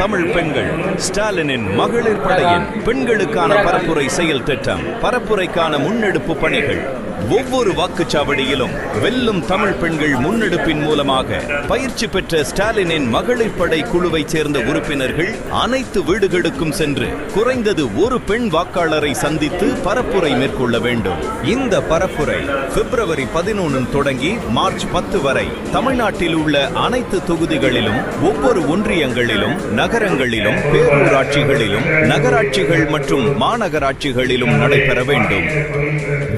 தமிழ் பெண்கள் ஸ்டாலினின் மகளிர் படையின் பெண்களுக்கான பரப்புரை செயல் திட்டம், பரப்புரைக்கான முன்னெடுப்பு பணிகள். ஒவ்வொரு வாக்குச்சாவடியிலும் வெல்லும் தமிழ் பெண்கள் முன்னெடுப்பின் மூலமாக பயிற்சி பெற்ற ஸ்டாலினின் மகளிர் படை குழுவை சேர்ந்த உறுப்பினர்கள் அனைத்து வீடுகளுக்கும் சென்று குறைந்தது ஒரு பெண் வாக்காளரை சந்தித்து பரப்புரை மேற்கொள்ள வேண்டும். இந்த பரப்புரை பிப்ரவரி 11 தொடங்கி மார்ச் 10 வரை தமிழ்நாட்டில் உள்ள அனைத்து தொகுதிகளிலும், ஒவ்வொரு ஒன்றியங்களிலும், நகரங்களிலும், பேரூராட்சிகளிலும், நகராட்சிகள் மற்றும் மாநகராட்சிகளிலும் நடைபெற வேண்டும்.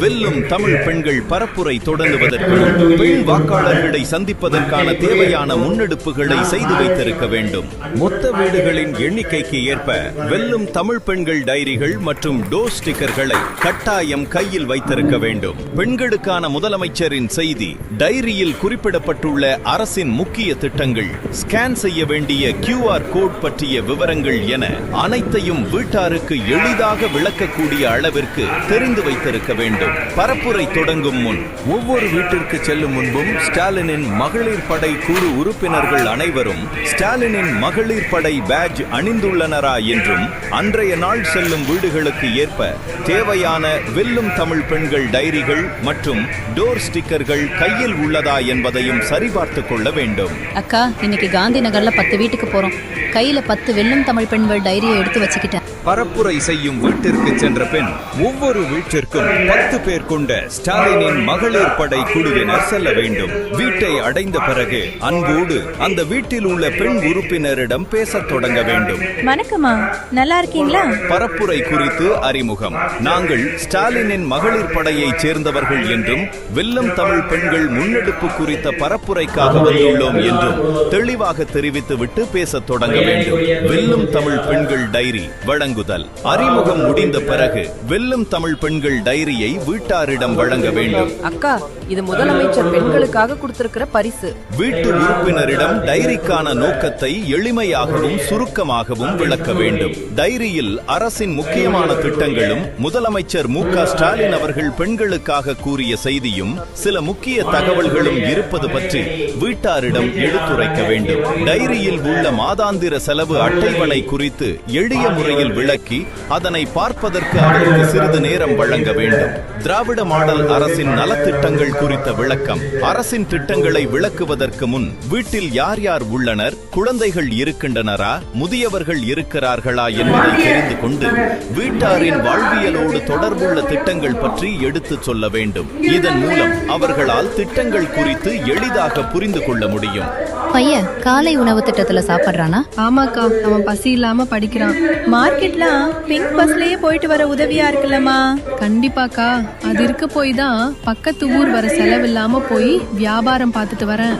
வெல்லும் தமிழ் பெண்கள் பரப்புரை தொடங்குவதற்கு பெண் வாக்காளர்களை சந்திப்பதற்கான தேவையான முன்னெடுப்புகளை செய்து வைத்திருக்க வேண்டும். மொத்த வீடுகளின் எண்ணிக்கைக்கு ஏற்ப வெல்லும் தமிழ் பெண்கள் டைரிகள் மற்றும் டோர் ஸ்டிக்கர்களை கட்டாயம் கையில் வைத்திருக்க வேண்டும். பெண்களுக்கான முதலமைச்சரின் செய்தி, டைரியில் குறிப்பிடப்பட்டுள்ள அரசின் முக்கிய திட்டங்கள், ஸ்கேன் செய்ய வேண்டிய QR கோட் பற்றிய விவரங்கள் என அனைத்தையும் வீட்டாருக்கு எளிதாக விளக்கக்கூடிய அளவிற்கு தெரிந்து வைத்திருக்க வேண்டும். பரப்புரை தொடங்கும் முன், ஒவ்வொரு வீட்டிற்கு செல்லும் முன்பும் ஸ்டாலினின் மகளிர் படை குழு உறுப்பினர்கள் அனைவரும் ஸ்டாலினின் மகளிர் படை பேட்ஜ் அணிந்துள்ளனரா என்றும், அன்றைய நாள் செல்லும் வீடுகளுக்கு ஏற்ப தேவையான வெல்லும் தமிழ் பெண்கள் டைரிகள் மற்றும் டோர் ஸ்டிக்கர்கள் கையில் உள்ளதா என்பதையும் சரிபார்த்துக் கொள்ள வேண்டும். அக்கா, இன்னைக்கு காந்தி நகர்ல 10 வீட்டுக்கு போறோம். கையில 10 வெல்லும் தமிழ் பெண்கள் டைரியை எடுத்து வச்சுக்கிட்டேன். பரப்புரை செய்யும் வீட்டிற்கு சென்ற பின் ஒவ்வொரு வீட்டிற்கும் 10 பேர் கொண்ட ஸ்டாலினின் மகளிர் படை குழுவினர் செல்ல வேண்டும். வீட்டை அடைந்த பிறகு அன்போடு அந்த வீட்டில் உள்ள பெண் உறுப்பினரிடம் பேசத் தொடங்க வேண்டும். வணக்கம்மா, நல்லா இருக்கீங்களா? பரப்புரை குறித்து அறிமுகம். நாங்கள் ஸ்டாலினின் மகளிர் படையை சேர்ந்தவர்கள் என்றும், வெல்லும் தமிழ் பெண்கள் முன்னெடுப்பு குறித்த பரப்புரைக்காக வந்துள்ளோம் என்றும் தெளிவாக தெரிவித்துவிட்டு பேசத் தொடங்க வேண்டும். வெல்லும் தமிழ் பெண்கள் டைரி வழங்குதல். அறிமுகம் முடிந்த பிறகு வெல்லும் தமிழ் பெண்கள் டைரியை வீட்டாரிடம் வழங்க வேண்டும். அக்கா, இது முதலமைச்சர் பெண்களுக்காக கொடுத்திருக்கிற பரிசு. வீட்டு உறுப்பினரிடம் டைரிக்கான நோக்கத்தை எளிமையாகவும் சுருக்கமாகவும் விளக்க வேண்டும். டைரியில் அரசின் முக்கியமான திட்டங்களும், முதலமைச்சர் மு.க. ஸ்டாலின் அவர்கள் பெண்களுக்காக கூறிய செய்தியும், சில முக்கிய தகவல்களும் இருப்பது பற்றி வீட்டாரிடம் எடுத்துரைக்க வேண்டும். டைரியில் உள்ள மாதாந்திர செலவு அட்டைவணை குறித்து எளிய முறையில் விளக்கி அதனை பார்ப்பதற்கு அவருக்கு சிறிது நேரம் வழங்க வேண்டும். திராவிட மாடல் அரசின் நலத்திட்டங்கள் குறித்த விளக்கம். அரசின் திட்டங்களை விளக்குவதற்கு முன் வீட்டில் யார் யார் உள்ளனர், குழந்தைகள் இருக்கின்றனரா, முதியவர்கள் இருக்கிறார்களா என்பதை தெரிந்து கொண்டு வீட்டாரின் வாழ்வியலோடு தொடர்புள்ள திட்டங்கள் பற்றி எடுத்து சொல்ல வேண்டும். இதன் மூலம் அவர்களால் திட்டங்கள் குறித்து எளிதாக புரிந்து கொள்ள முடியும். பையன் காலை உணவு திட்டத்துல சாப்பிடுறானா? ஆமாக்கா, அவன் பசி இல்லாம படிக்கிறான். மார்க்கெட்லாம் பிங்க் பஸ்லயே போயிட்டு வர உதவியா இருக்குல்லம்மா? கண்டிப்பாக்கா, அது இருக்க போய் தான் பக்கத்து ஊர் வர செலவில்லாம போய் வியாபாரம் பார்த்துட்டு வரேன்.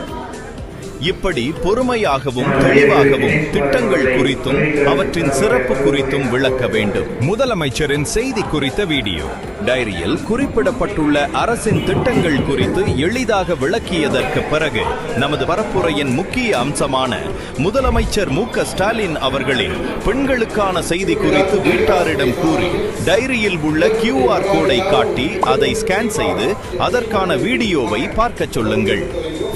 இப்படி பொறுமையாகவும் தெளிவாகவும் திட்டங்கள் குறித்தும் அவற்றின் சிறப்பு குறித்தும் விளக்க வேண்டும். முதலமைச்சரின் செய்தி குறித்த வீடியோ. டைரியில் குறிப்பிடப்பட்டுள்ள அரசின் திட்டங்கள் குறித்து எளிதாக விளக்கியதற்கு பிறகு நமது பரப்புரையின் முக்கிய அம்சமான முதலமைச்சர் மு.க. ஸ்டாலின் அவர்களின் பெண்களுக்கான செய்தி குறித்து வீட்டாரிடம் கூறி டைரியில் உள்ள QR கோடை காட்டி அதை ஸ்கேன் செய்து அதற்கான வீடியோவை பார்க்க சொல்லுங்கள்.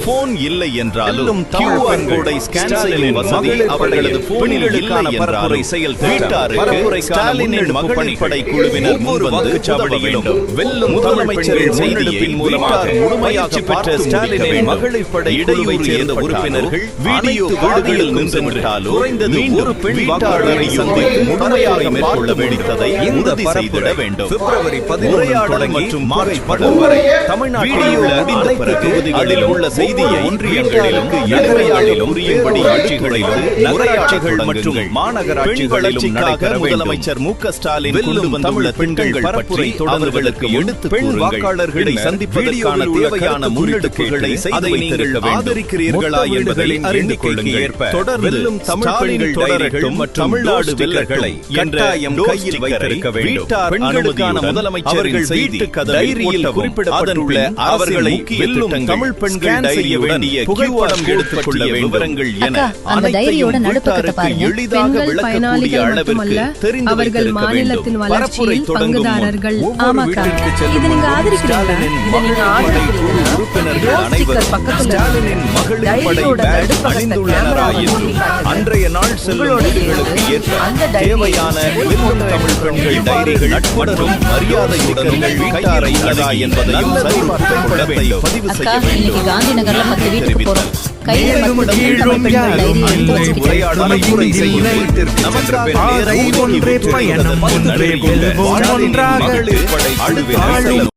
போன் இல்லை என்றாலும் QR கோடை ஸ்கேன் செய்யும் வசதி அவர்களது போனில் இல்லை என்றாலும் வீட்டாருக்கு ஸ்டாலினின் மகளிர் படை குழுவினர் முன் வந்து உதவியிலும் வெல்லும் முதலமைச்சரின் செய்தியின் மூலமாக முழுமையாக பெற்ற ஸ்டாலினின் மகளிர் படை குழுவை சேர்ந்த உறுப்பினர்கள் வீடியோ வீடுகளில் நின்றுவிட்டாலும் குறைந்தது ஒரு பெண் வாக்காளரை சந்தித்து முழுமையாக மேற்கொள்ள வேண்டியதை உறுதி செய்திட வேண்டும். பிப்ரவரி 11 மற்றும் மார்ச் 10 வரை தமிழ்நாட்டில் உள்ள அனைத்து தொகுதிகளிலும் உள்ள செய்தியை ஒன்றியங்களிலும் நகரங்களிலும் புரியும்படி ஆட்சிகளிலும் நகராட்சிகள் மற்றும் மாநகராட்சிகளிலும் நடைபெற முதலமைச்சர் மு.க. ஸ்டாலின் கொண்டு வந்துள்ள பெண்கள் பரப்புரை தொடர்புகளுக்கு எடுத்து பெண் வாக்காளர்களை சந்திப்பதற்கான தேவையான முன்னெடுப்புகளை செய்து வைத்திருக்க வேண்டும். ஆதரிக்கிறீர்களா என்பதை அறிந்து கொள்ளுங்கள். தொடர்ந்து தமிழ் பெண்கள் டைரிகள் மற்றும் தமிழ்நாடு வெல்லர்களை கட்டாயம் கையில் வைத்திருக்க வேண்டும். பெண்களுக்கான முதலமைச்சரின் செய்தி டைரியில் குறிப்பிடப்பட்டுள்ள அவர்களை வெல்லும் தமிழ் பெண்கள் டைரியுடன் புகைப்படம் எடுத்துக் கொள்ள விவரங்கள் என அக்கா, அந்த டைரியோட அனைத்தையும் நடுப்பக்கத்தை வீட்டாருக்கு பாருங்க. எளிதாக பெண்கள் விளக்கக்கூடிய பயனாளிகள் அளவிற்கு மட்டுமல்ல, தெரிந்து அவர்கள் வைத்திருக்க மாநிலத்தின் வேண்டும். பரப்புரை வளர்ச்சியில் தொடங்கும் முன் பங்குதாரர்கள். ஒவ்வொரு ஆமாக்கா. வீட்டிற்கு இதை செல்லும் நீங்க முன் ஆதரிக்கிறீங்களா? ஸ்டாலினின் இதை மகளிர் நீங்க படை ஆதரிக்கிறீங்களா? குழு உறுப்பினர்கள் யோசிக்க அனைவரும் பக்கத்துல ஸ்டாலினின் மகளிர் படை டைரியோட பேட்ஜ் நடுப்பக்கத்தை அணிந்துள்ளனரா கேமராவை என்றும் நோக்கி காட்டுங்க. அன்றைய நாள் செல்லும் உங்களோட வீடுகளுக்கு பேரு, ஏற்ப அந்த டைரியை தேவையான வெல்லும் தமிழ் பெண்கள் டைரிகள் மற்றும் மரியாதையுடன் வீட்டாரை உள்ளதா என்பதையும் சரிபார்த்துக் கொள்ள வேண்டும். பதிவு அக்கா, செய்ய வேண்டும். இன்னைக்கு காந்தி நகர்ல 10 வீட்டுக்கு போறோம். கையில 10 வெல்லும் தமிழ் பெண்கள் டைரியை எடுத்து வச்சுக்கிட்டேன். உரையாடல் முறை செய்யும் வீட்டிற்கு நமக்காக நேரம் ஒதுக்கி ஒன்றே பயணம், ஒன்றே வெல்வோம், ஒன்றாக மகளிர் படை குழுவினர்